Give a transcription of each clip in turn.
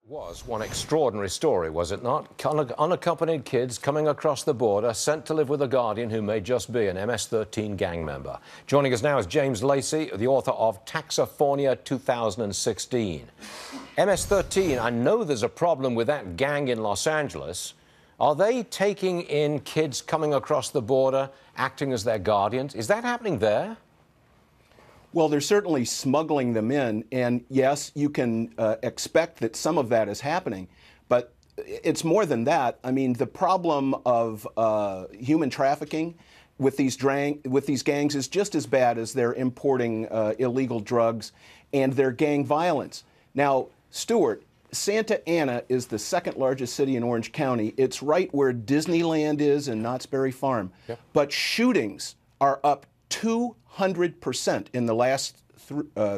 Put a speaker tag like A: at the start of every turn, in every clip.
A: Was one extraordinary story, was it not? Unaccompanied kids coming across the border, sent to live with a guardian who may just be an MS-13 gang member. Joining us now is James Lacy, the author of Taxafornia 2016. MS-13, I know there's a problem with that gang in Los Angeles. Are they taking in kids coming across the border, acting as their guardians? Is that happening there?
B: Well, they're certainly smuggling them in, and yes, you can expect that some of that is happening, but it's more than that. I mean, the problem of human trafficking with these gangs is just as bad as they're importing illegal drugs and their gang violence. Now, Stuart, Santa Ana is the second largest city in Orange County. It's right where Disneyland is in Knott's Berry Farm. Yep. But shootings are up 200% in the last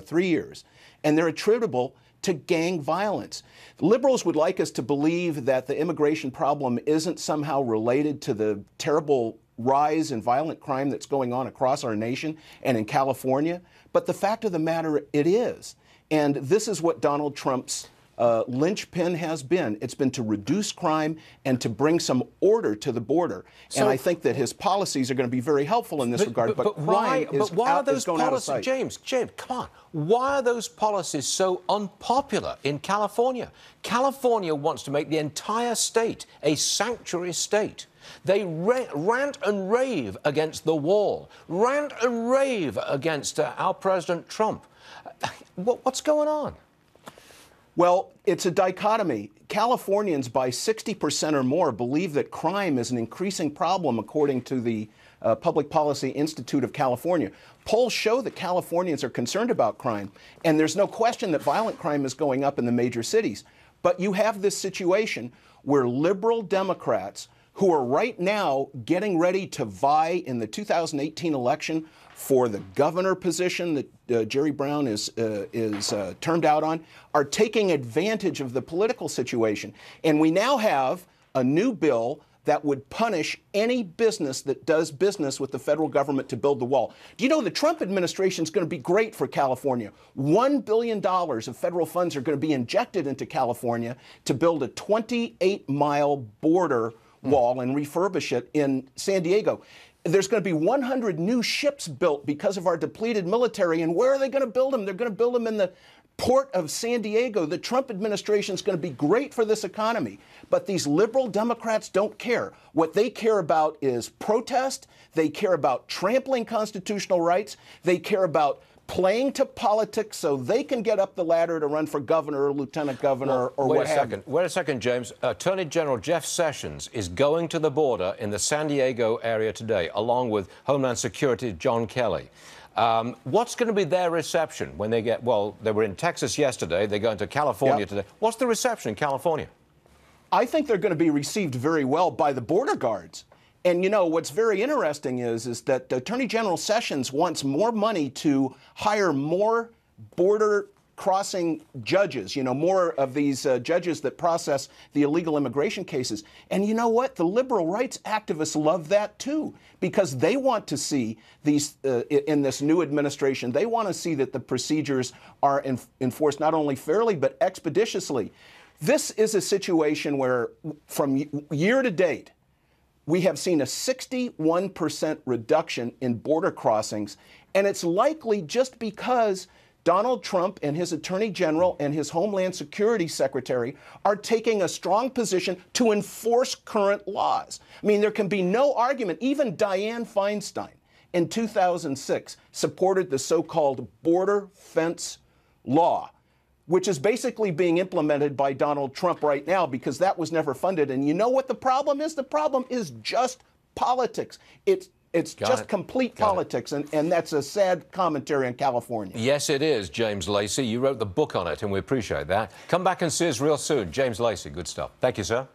B: 3 years, and they're attributable to gang violence. Liberals would like us to believe that the immigration problem isn't somehow related to the terrible rise in violent crime that's going on across our nation and in California, but the fact of the matter, it is. And this is what Donald Trump's linchpin has been. It's been to reduce crime and to bring some order to the border. So, and I think that his policies are going to be very helpful in this regard. But crime is going out of sight.
A: James, come on. Why are those policies so unpopular in California? California wants to make the entire state a sanctuary state. They rant and rave against the wall, rant and rave against our President Trump. What's going on?
B: Well, it's a dichotomy. Californians, by 60% or more, believe that crime is an increasing problem, according to the Public Policy Institute of California. Polls show that Californians are concerned about crime, and there's no question that violent crime is going up in the major cities. But you have this situation where liberal Democrats, who are right now getting ready to vie in the 2018 election for the governor position that Jerry Brown is termed out on, are taking advantage of the political situation. And we now have a new bill that would punish any business that does business with the federal government to build the wall. Do you know the Trump administration is going to be great for California? $1 billion of federal funds are going to be injected into California to build a 28-mile border wall and refurbish it in San Diego. There's going to be 100 new ships built because of our depleted military. And where are they going to build them? They're going to build them in the port of San Diego. The Trump administration is going to be great for this economy. But these liberal Democrats don't care. What they care about is protest. They care about trampling constitutional rights. They care about playing to politics so they can get up the ladder to run for governor or lieutenant governor or what have you.
A: Wait a second, James. Attorney General Jeff Sessions is going to the border in the San Diego area today, along with Homeland Security John Kelly. What's going to be their reception when they get, well, they were in Texas yesterday, they're going to California today. What's the reception in California?
B: I think they're going to be received very well by the border guards. And, you know, what's very interesting is that Attorney General Sessions wants more money to hire more border crossing judges, you know, more of these judges that process the illegal immigration cases. And you know what? The liberal rights activists love that, too, because they want to see these in this new administration. They want to see that the procedures are enforced not only fairly, but expeditiously. This is a situation where from year to date, we have seen a 61% reduction in border crossings, and it's likely just because Donald Trump and his Attorney General and his Homeland Security Secretary are taking a strong position to enforce current laws. I mean, there can be no argument. Even Dianne Feinstein in 2006 supported the so-called border fence law, which is basically being implemented by Donald Trump right now because that was never funded. And you know what the problem is? The problem is just politics. It's just complete politics, and that's a sad commentary on California.
A: Yes, it is, James Lacy. You wrote the book on it, and we appreciate that. Come back and see us real soon. James Lacy, good stuff. Thank you, sir.